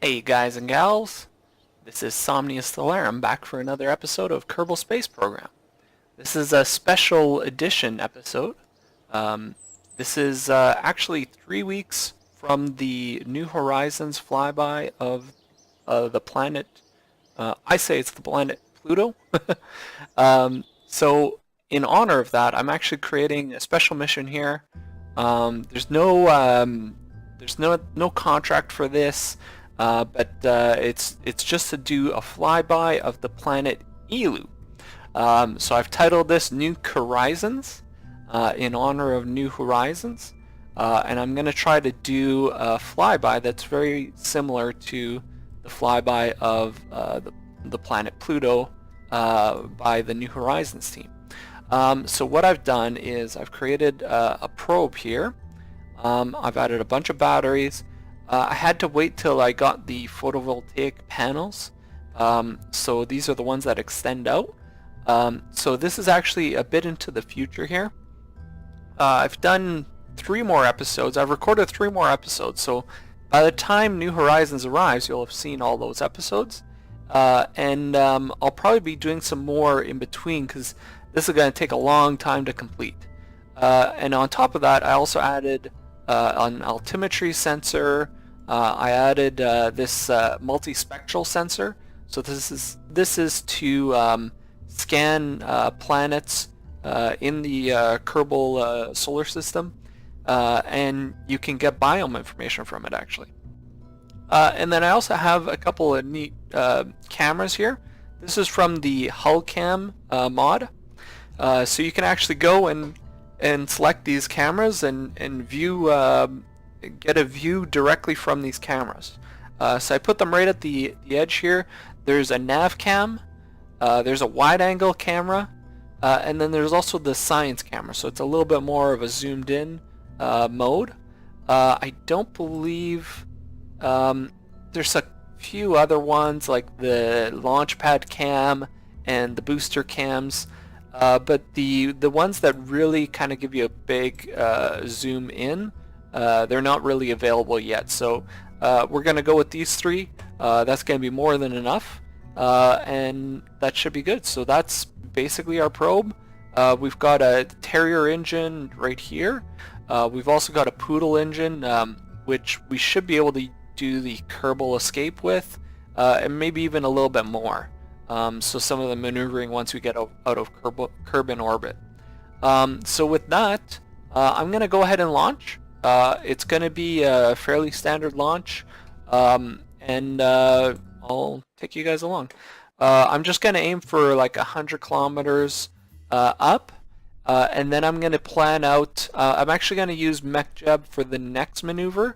Hey guys and gals, this is Somnia Stellarum back for another episode of Kerbal Space Program. This is a special edition episode. Um, this is actually 3 weeks from the New Horizons flyby of the planet. I say it's the planet Pluto. So in honor of that, I'm actually creating a special mission here. There's no contract for this. But it's just to do a flyby of the planet Eeloo. So I've titled this New Kerizons in honor of New Horizons, and I'm going to try to do a flyby that's very similar to the flyby of the planet Pluto by the New Horizons team. So what I've done is I've created a probe here. I've added a bunch of batteries. I had to wait till I got the photovoltaic panels, so these are the ones that extend out. So this is actually a bit into the future here. I've done 3 more episodes. I've recorded 3 more episodes, so by the time New Horizons arrives, you'll have seen all those episodes. And I'll probably be doing some more in between because this is going to take a long time to complete. And on top of that, I also added an altimetry sensor. I added this multispectral sensor. So this is to scan planets in the Kerbal solar system, and you can get biome information from it actually. And then I also have a couple of neat cameras here. This is from the HullCam mod. So you can actually go and select these cameras and view, get a view directly from these cameras. So I put them right at the edge here. There's a nav cam, there's a wide angle camera, and then there's also the science camera. So it's a little bit more of a zoomed in mode. I don't believe there's a few other ones like the launch pad cam and the booster cams. But the ones that really kind of give you a big zoom in, they're not really available yet. So we're going to go with these 3. That's going to be more than enough, and that should be good. So that's basically our probe. We've got a Terrier engine right here. We've also got a Poodle engine, which we should be able to do the Kerbal escape with, and maybe even a little bit more. So some of the maneuvering once we get out of Kerbin orbit. So with that, I'm going to go ahead and launch. It's going to be a fairly standard launch, and I'll take you guys along. I'm just going to aim for like 100 kilometers up, and then I'm going to plan out. I'm actually going to use MechJeb for the next maneuver,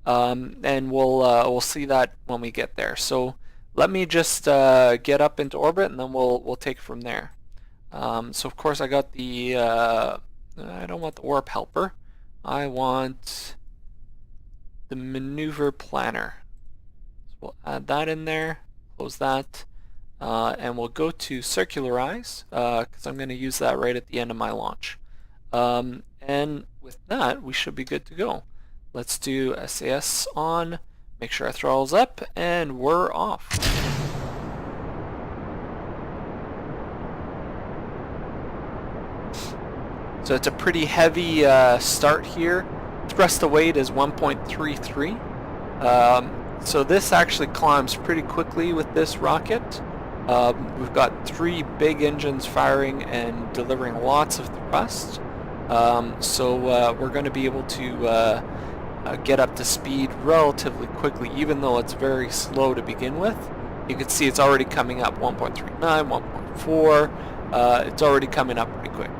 and we'll see that when we get there. So let me just get up into orbit, and then we'll take it from there. So of course I got the I don't want the warp helper. I want the maneuver planner. So we'll add that in there, close that, and we'll go to circularize because I'm going to use that right at the end of my launch. And with that, we should be good to go. Let's do SAS on. Make sure our throttle's up, and we're off. So it's a pretty heavy start here. Thrust to weight is 1.33. So this actually climbs pretty quickly with this rocket. We've got 3 big engines firing and delivering lots of thrust. So we're going to be able to get up to speed relatively quickly, even though it's very slow to begin with. You can see it's already coming up 1.39, 1.4. It's already coming up pretty quick.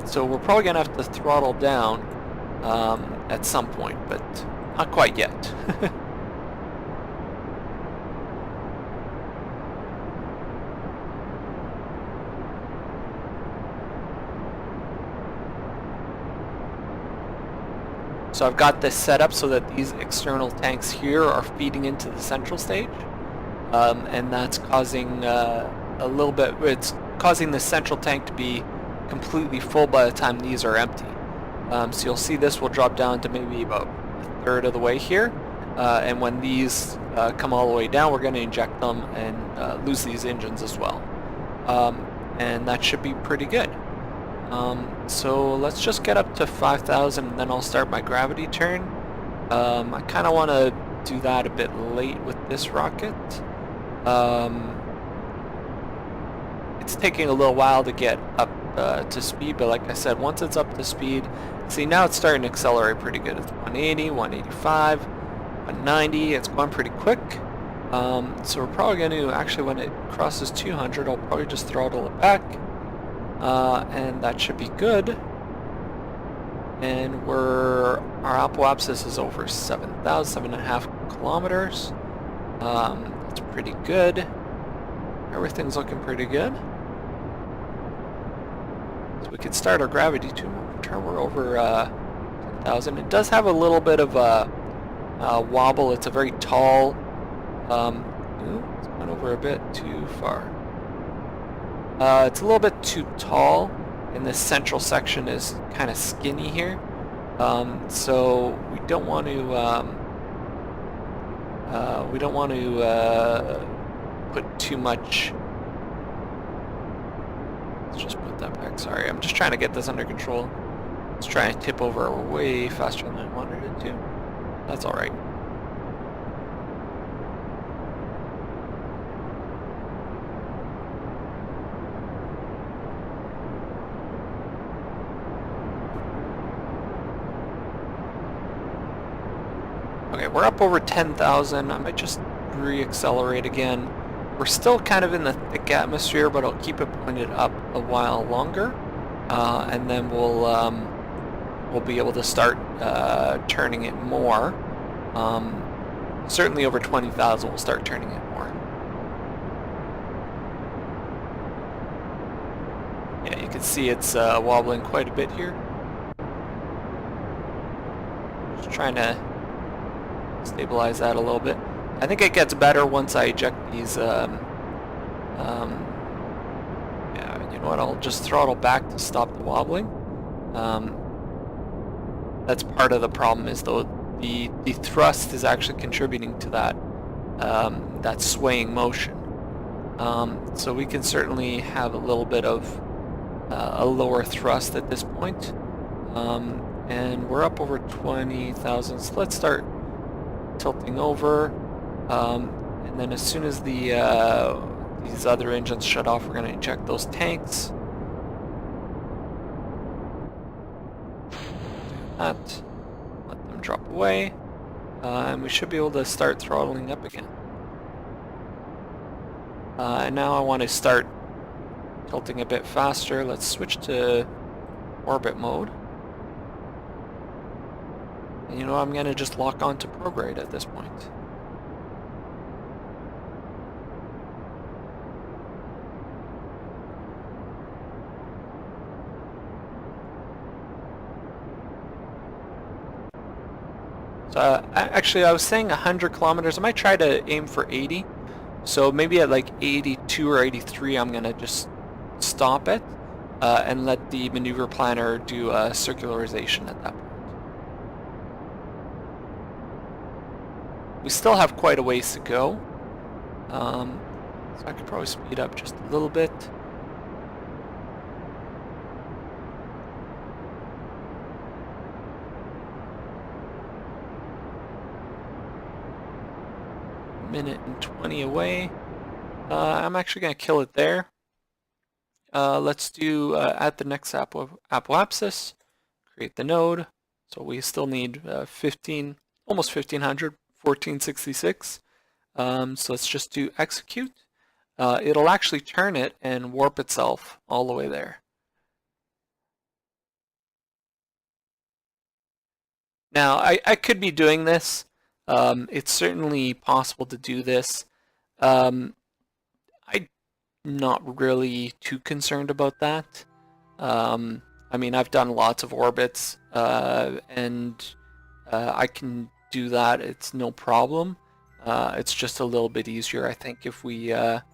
So we're probably going to have to throttle down at some point, but not quite yet. So I've got this set up so that these external tanks here are feeding into the central stage, and that's causing a little bit, it's causing the central tank to be completely full by the time these are empty. So you'll see this will drop down to maybe about a third of the way here, and when these come all the way down, we're going to inject them and lose these engines as well. And that should be pretty good. So let's just get up to 5,000 and then I'll start my gravity turn. I kind of want to do that a bit late with this rocket. It's taking a little while to get up to speed, but like I said, once it's up to speed, see now it's starting to accelerate pretty good. It's 180, 185, 190, it's going pretty quick. So we're probably going to, actually when it crosses 200, I'll probably just throttle it back. And that should be good. And our apoapsis is over 7,000, 7.5 kilometers. That's pretty good. Everything's looking pretty good. So we could start our gravity turn. We're over 10,000. It does have a little bit of a wobble. It's a very tall. It's going over a bit too far. It's a little bit too tall, and this central section is kind of skinny here. So we don't want to put too much. Let's just put that back. Sorry, I'm just trying to get this under control. It's trying to tip over way faster than I wanted it to. That's all right. Okay, we're up over 10,000. I might just re-accelerate again. We're still kind of in the thick atmosphere, but I'll keep it pointed up a while longer, and then we'll be able to start turning it more. Certainly over 20,000, we'll start turning it more. Yeah, you can see it's wobbling quite a bit here. Just trying to stabilize that a little bit. I think it gets better once I eject these. Yeah, you know what? I'll just throttle back to stop the wobbling. That's part of the problem, is though the thrust is actually contributing to that that swaying motion. So we can certainly have a little bit of a lower thrust at this point. And we're up over 20,000. So let's start tilting over, and then as soon as these other engines shut off, we're going to inject those tanks. Do that. Let them drop away, and we should be able to start throttling up again. And now I want to start tilting a bit faster. Let's switch to orbit mode. And you know, I'm going to just lock on to prograde at this point. So actually I was saying 100 kilometers. I might try to aim for 80. So maybe at like 82 or 83 I'm going to just stop it and let the maneuver planner do a circularization at that point. We still have quite a ways to go, so I could probably speed up just a little bit. Minute and 20 away. I'm actually going to kill it there. Let's do at the next apoapsis, create the node. So we still need 15, almost 1500. 1466. So let's just do execute. It'll actually turn it and warp itself all the way there. Now I could be doing this. It's certainly possible to do this. I'm not really too concerned about that. I mean, I've done lots of orbits, and I can do that. It's no problem. It's just a little bit easier, I think, if we have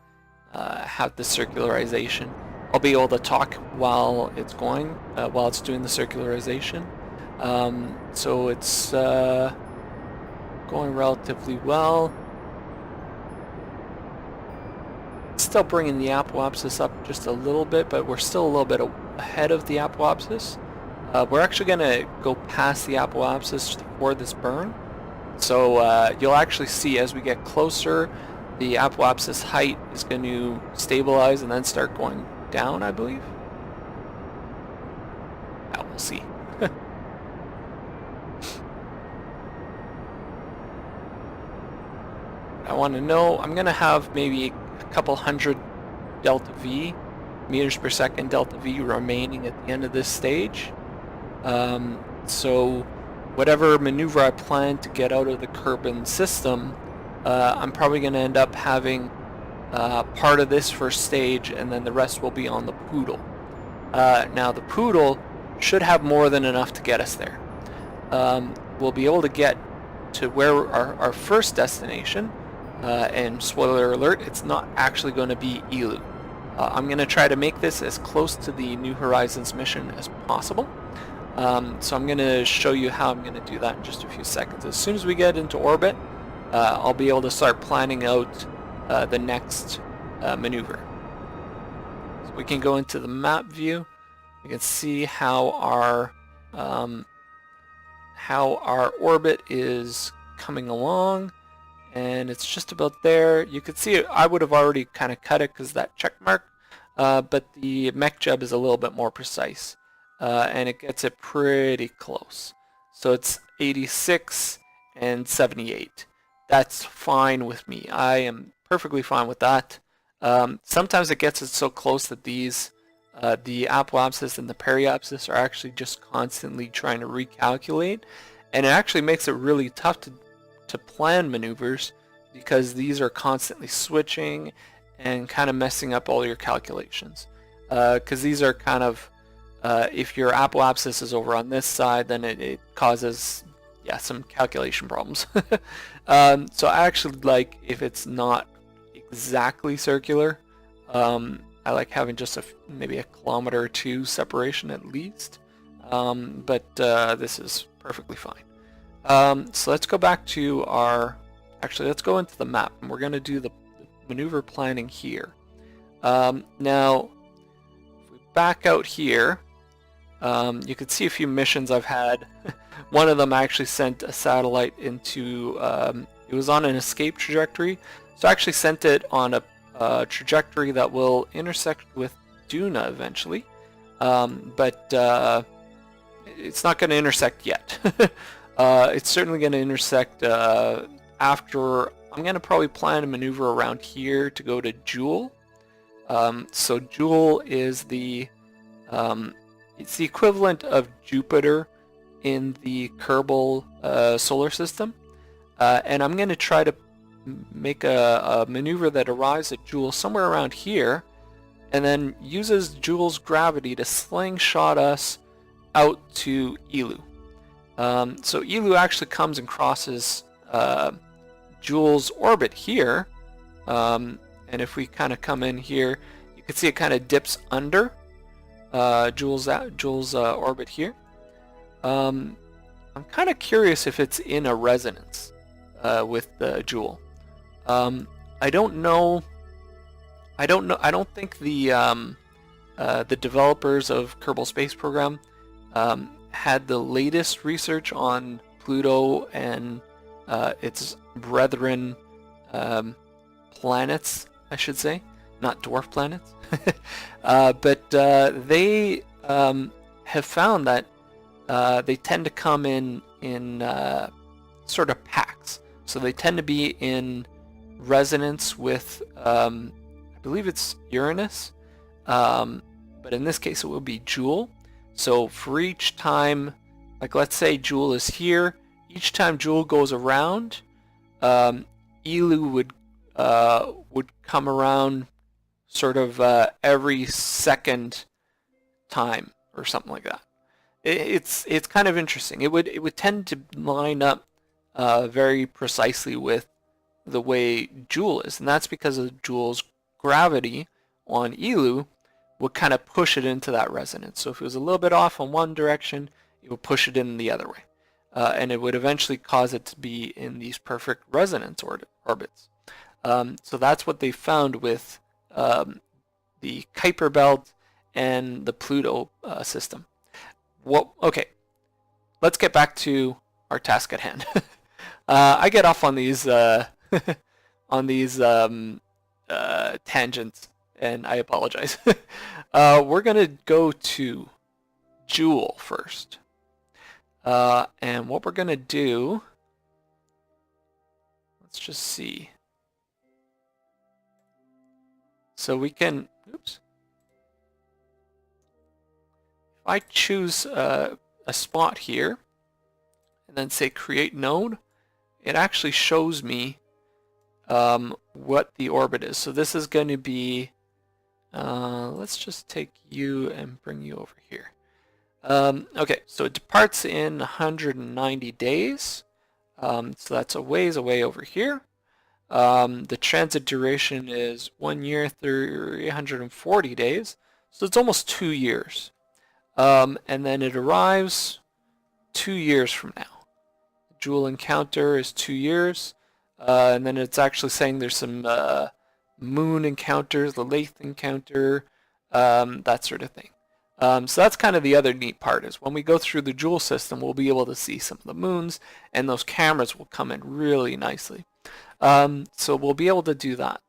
the circularization. I'll be able to talk while it's going, while it's doing the circularization. So it's going relatively well. Still bringing the apoapsis up just a little bit, but we're still a little bit ahead of the apoapsis. We're actually going to go past the apoapsis for this burn. So you'll actually see as we get closer, the apoapsis height is going to stabilize and then start going down, I believe. Yeah, we'll see. I want to know, I'm going to have maybe a couple hundred delta V, meters per second delta V remaining at the end of this stage. So whatever maneuver I plan to get out of the Kerbin system, I'm probably going to end up having part of this first stage, and then the rest will be on the Poodle. Now the Poodle should have more than enough to get us there. We'll be able to get to where our first destination, and spoiler alert, it's not actually going to be Eeloo. I'm going to try to make this as close to the New Horizons mission as possible. So I'm going to show you how I'm going to do that in just a few seconds. As soon as we get into orbit, I'll be able to start planning out the next maneuver. So we can go into the map view. We can see how our orbit is coming along, and it's just about there. You can see it, I would have already kind of cut it because that check mark, but the mech jeb is a little bit more precise. And it gets it pretty close. So it's 86 and 78. That's fine with me. I am perfectly fine with that. Sometimes it gets it so close that these, the apoapsis and the periapsis are actually just constantly trying to recalculate, and it actually makes it really tough to plan maneuvers because these are constantly switching and kind of messing up all your calculations. Because these are kind of if your apoapsis is over on this side, then it causes, yeah, some calculation problems. So I actually like if it's not exactly circular. I like having just maybe a kilometer or two separation at least. But this is perfectly fine. So let's go back to actually let's go into the map, and we're going to do the maneuver planning here. Now, if we back out here, you can see a few missions I've had. One of them I actually sent a satellite into, it was on an escape trajectory, so I actually sent it on a trajectory that will intersect with Duna eventually, but it's not going to intersect yet. It's certainly going to intersect after. I'm going to probably plan a maneuver around here to go to Jool. So Jool is it's the equivalent of Jupiter in the Kerbal solar system, and I'm going to try to make a maneuver that arrives at Jool somewhere around here, and then uses Jool's gravity to slingshot us out to Eeloo. So Eeloo actually comes and crosses Jool's orbit here, and if we kind of come in here, you can see it kind of dips under Jool's orbit here. I'm kind of curious if it's in a resonance with Jool. I don't know. I don't think the developers of Kerbal Space Program had the latest research on Pluto and its brethren planets, I should say, not dwarf planets. But they have found that they tend to come in sort of packs. So they tend to be in resonance with, I believe it's Uranus, but in this case it will be Jool. So for each time, like let's say Jool is here, each time Jool goes around, Eeloo would come around sort of every second time or something like that. It's kind of interesting. It would tend to line up very precisely with the way Jool is, and that's because of Jool's gravity on Eeloo would kind of push it into that resonance. So if it was a little bit off on one direction, it would push it in the other way. and it would eventually cause it to be in these perfect resonance orbits. So that's what they found with the Kuiper belt and the Pluto system. Okay, let's get back to our task at hand. I get off on these on these tangents, and I apologize. We're gonna go to Joule first, and what we're gonna do. Let's just see. So we can. Oops. If I choose a spot here, and then say create node, it actually shows me what the orbit is. So this is going to be, let's just take you and bring you over here. Okay, so it departs in 190 days. So that's a ways away over here. The transit duration is 1 year, 340 days. So it's almost 2 years. And then it arrives 2 years from now. The Joule encounter is 2 years. And then it's actually saying there's some moon encounters, the Lathe encounter, that sort of thing. So that's kind of the other neat part, is when we go through the Joule system, we'll be able to see some of the moons, and those cameras will come in really nicely. So we'll be able to do that.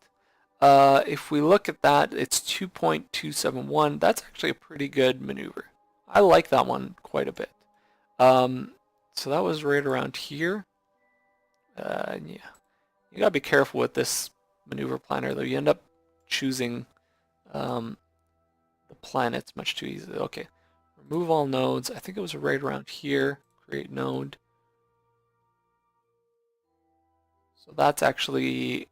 If we look at that, it's 2.271. That's actually a pretty good maneuver. I like that one quite a bit. So that was right around here. Yeah, you gotta be careful with this maneuver planner, though. You end up choosing the planets much too easily. Okay, remove all nodes. I think it was right around here. Create node. So that's actually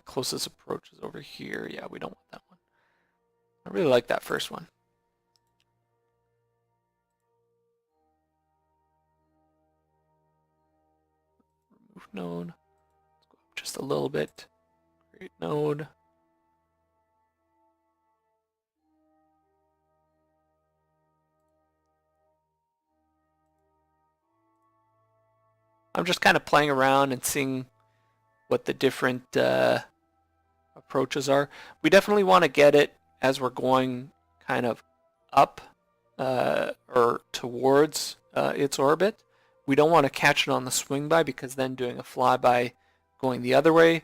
closest approach is over here. Yeah, we don't want that one. I really like that first one. Remove node. Let's go up just a little bit. Create node. I'm just kind of playing around and seeing what the different approaches are. We definitely want to get it as we're going kind of up or towards its orbit. We don't want to catch it on the swing by, because then doing a flyby going the other way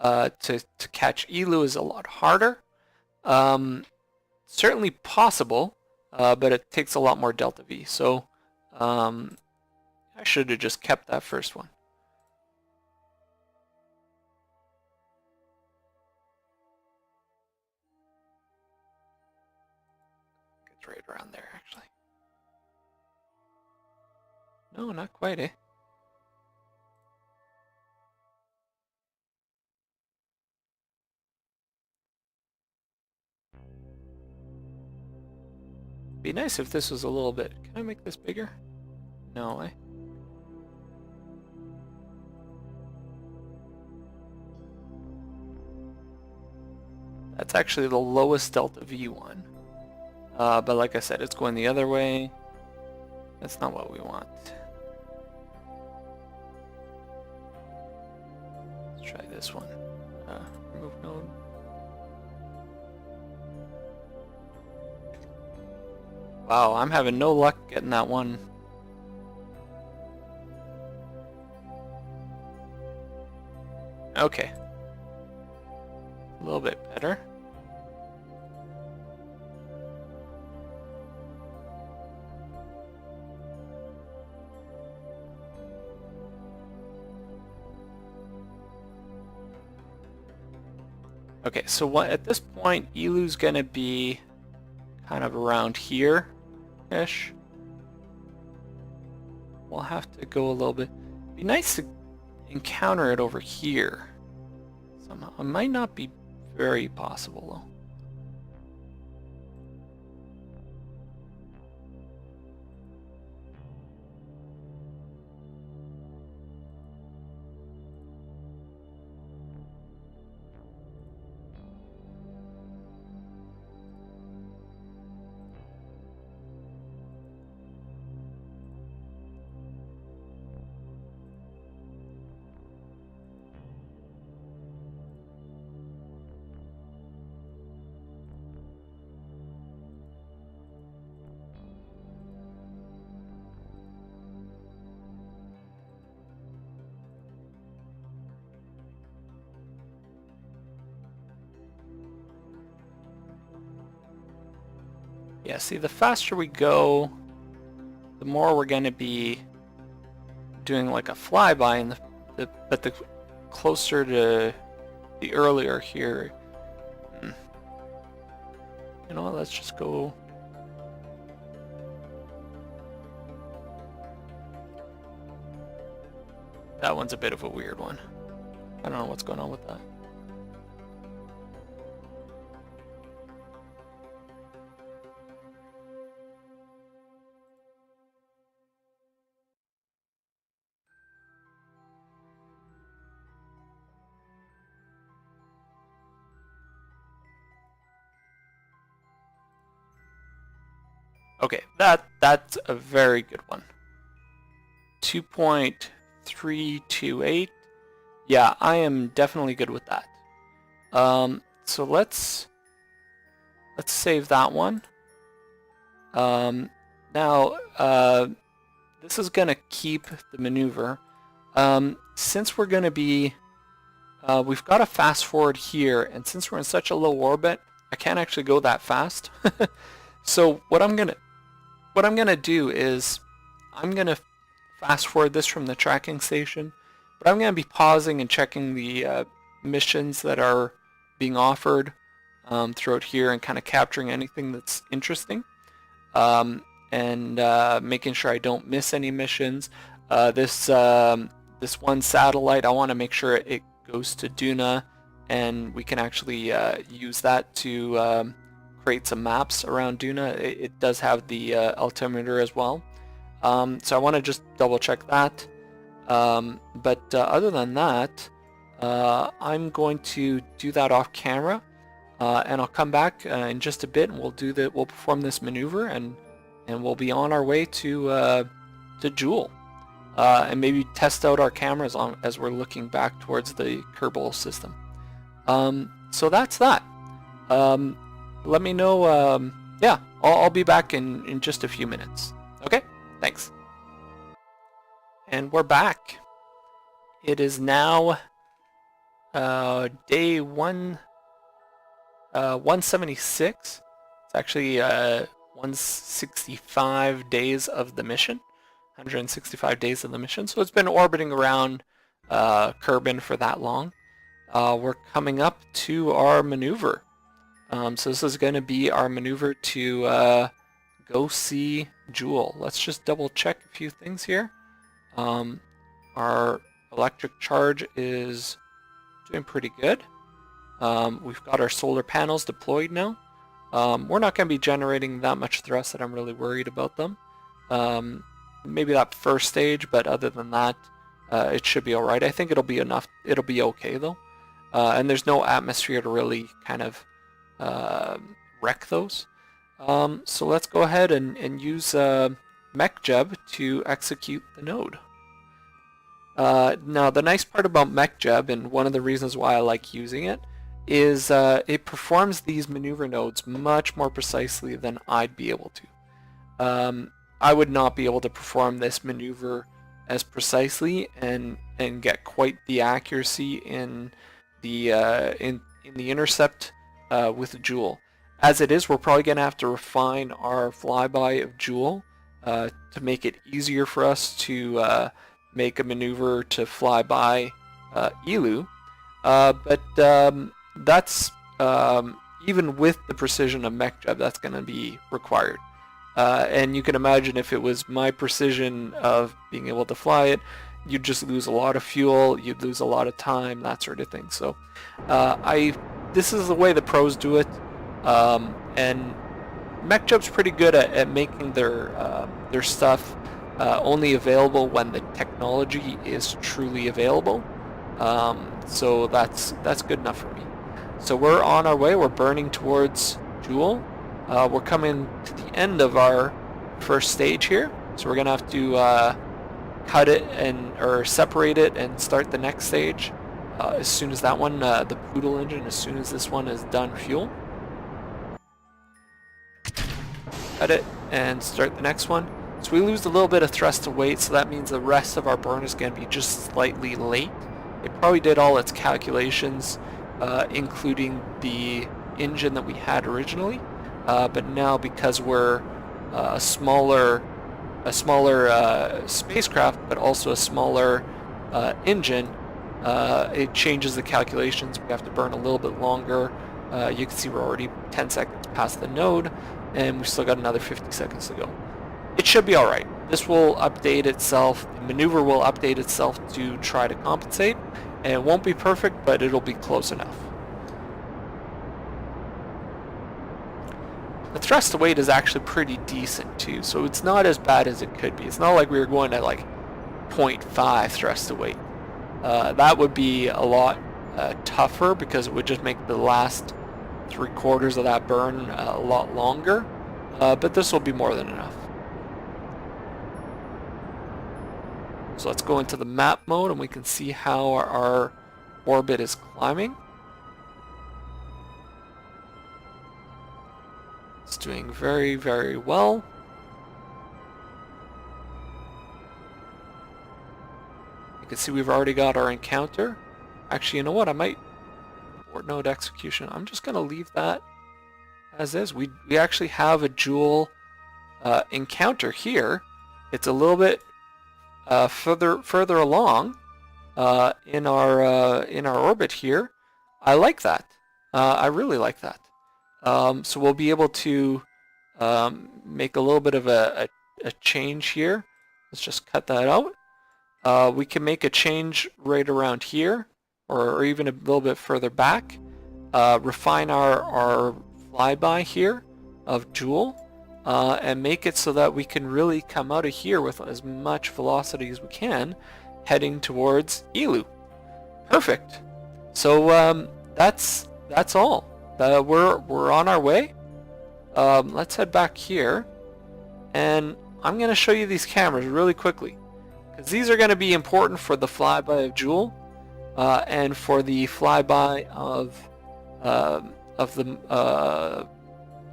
to catch Eeloo is a lot harder. Certainly possible, but it takes a lot more delta V. So I should have just kept that first one. It's right around there, actually. No, not quite, eh? Be nice if this was a little bit. Can I make this bigger? No, eh? That's actually the lowest delta V one. But like I said, it's going the other way. That's not what we want. Let's try this one. Remove node. Wow, I'm having no luck getting that one. Okay. A little bit better. Okay, so what at this point, Eeloo's gonna be kind of around here-ish. We'll have to go a little bit. It'd be nice to encounter it over here somehow. It might not be very possible, though. Yeah, see, the faster we go, the more we're going to be doing like a flyby, and but the closer to the earlier here. You know what, let's just go. That one's a bit of a weird one. I don't know what's going on with that. Okay, that's a very good one. 2.328. Yeah, I am definitely good with that. So let's save that one. Now, this is gonna keep the maneuver. Since we're gonna be, we've got to fast forward here, and since we're in such a low orbit, I can't actually go that fast. So what I'm gonna do is I'm gonna fast forward this from the tracking station, but I'm gonna be pausing and checking the missions that are being offered throughout here, and kind of capturing anything that's interesting, and making sure I don't miss any missions. This one satellite, I want to make sure it goes to Duna, and we can actually use that to create some maps around Duna. It does have the altimeter as well, so I want to just double check that. But other than that, I'm going to do that off camera, and I'll come back in just a bit, and we'll perform this maneuver, and we'll be on our way to Jool, and maybe test out our cameras as we're looking back towards the Kerbal system. So that's that. Let me know. Yeah, I'll be back in just a few minutes. Okay, thanks. And we're back. It is now day 176. It's actually 165 days of the mission. 165 days of the mission. So it's been orbiting around Kerbin for that long. We're coming up to our maneuver. So this is going to be our maneuver to go see Jool. Let's just double check a few things here. Our electric charge is doing pretty good. We've got our solar panels deployed now. We're not going to be generating that much thrust that I'm really worried about them. Maybe that first stage, but other than that, it should be alright. I think it'll be enough. It'll be okay though. And there's no atmosphere to really kind of wreck those. So let's go ahead and use MechJeb to execute the node. Now the nice part about MechJeb, and one of the reasons why I like using it, is it performs these maneuver nodes much more precisely than I'd be able to. I would not be able to perform this maneuver as precisely and get quite the accuracy in the intercept with Jool. As it is, we're probably going to have to refine our flyby of Jool to make it easier for us to make a maneuver to fly by Eeloo. But that's even with the precision of MechJeb, that's going to be required. And you can imagine if it was my precision of being able to fly it, you'd just lose a lot of fuel, you'd lose a lot of time, that sort of thing. So this is the way the pros do it, and MechJeb's pretty good at making their stuff only available when the technology is truly available. So that's good enough for me. So we're on our way. We're burning towards Jool. We're coming to the end of our first stage here, so we're gonna have to cut it or separate it and start the next stage as soon as that one, the Pluto engine, as soon as this one is done fuel. Cut it and start the next one. So we lose a little bit of thrust to weight, so that means the rest of our burn is going to be just slightly late. It probably did all its calculations, including the engine that we had originally. but now because we're a smaller spacecraft, but also a smaller engine, it changes the calculations. We have to burn a little bit longer. You can see we're already 10 seconds past the node, and we've still got another 50 seconds to go. It should be alright. This will update itself. The maneuver will update itself to try to compensate, and it won't be perfect, but it'll be close enough. The thrust to weight is actually pretty decent too, so it's not as bad as it could be. It's not like we were going at like 0.5 thrust to weight. That would be a lot tougher because it would just make the last 3/4 of that burn a lot longer, but this will be more than enough. So let's go into the map mode and we can see how our orbit is climbing. It's doing very, very well. You can see we've already got our encounter. Actually, you know what? I might abort node execution. I'm just going to leave that as is. We actually have a Jool encounter here. It's a little bit further along in our orbit here. I like that. I really like that. So we'll be able to make a little bit of a change here. Let's just cut that out. We can make a change right around here, or even a little bit further back. Refine our flyby here of Jool, and make it so that we can really come out of here with as much velocity as we can, heading towards Eeloo. Perfect. So that's all. We're on our way. Let's head back here, and I'm going to show you these cameras really quickly, because these are going to be important for the flyby of Jool, and for the flyby of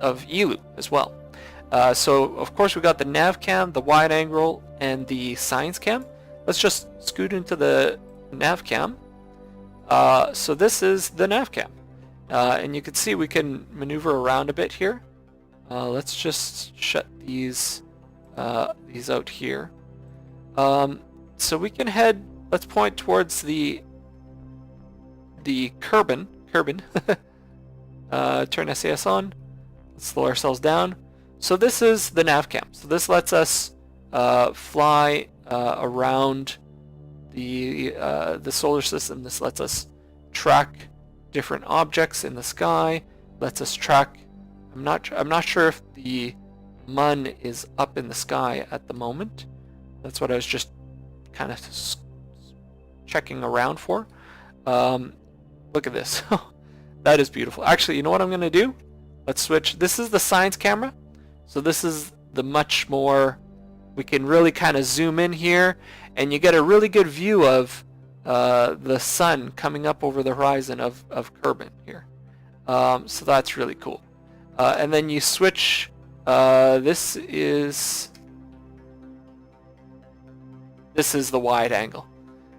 Eeloo as well. So of course we got the nav cam, the wide angle, and the science cam. Let's just scoot into the nav cam. So this is the nav cam. And you can see we can maneuver around a bit here. Let's just shut these out here. So we can head. Let's point towards the Kerbin. Turn SAS on. Let's slow ourselves down. So this is the nav cam. So this lets us fly around the solar system. This lets us track different objects in the sky, lets us track. I'm not sure if the Mun is up in the sky at the moment. That's what I was just kind of checking around for. Look at this. That is beautiful. Actually, you know what I'm going to do? Let's switch. This is the science camera. So this is the much more, we can really kind of zoom in here, and you get a really good view of the sun coming up over the horizon of Kerbin here. So that's really cool. And then you switch, this is the wide angle.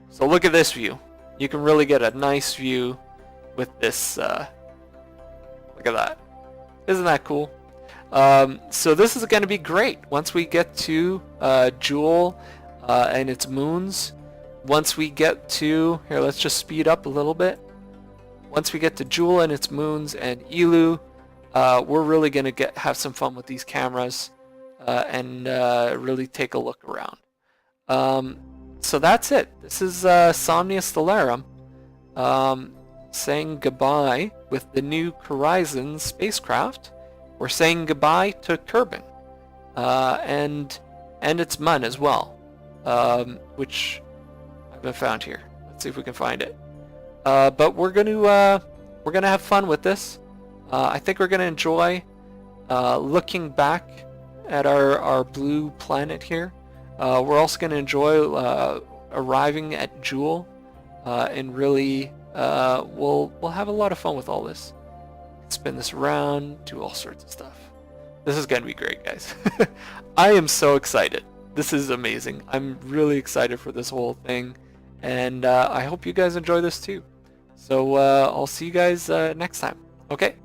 So look at this view. You can really get a nice view with this, look at that. Isn't that cool? So this is going to be great once we get to Jool and its moons. Once we get to, here, let's just speed up a little bit. Once we get to Jool and its moons and Eeloo, we're really going to have some fun with these cameras and really take a look around. So that's it. This is Somnia Stellarum saying goodbye with the new Kerizons spacecraft. We're saying goodbye to Kerbin and its Mun as well, which I haven't found here. Let's see if we can find it. But we're gonna have fun with this. I think we're gonna enjoy looking back at our blue planet here. We're also gonna enjoy arriving at Jool, and really we'll have a lot of fun with all this. Spin this around, do all sorts of stuff. This is gonna be great, guys. I am so excited. This is amazing. I'm really excited for this whole thing, and I hope you guys enjoy this too. So I'll see you guys next time. Okay,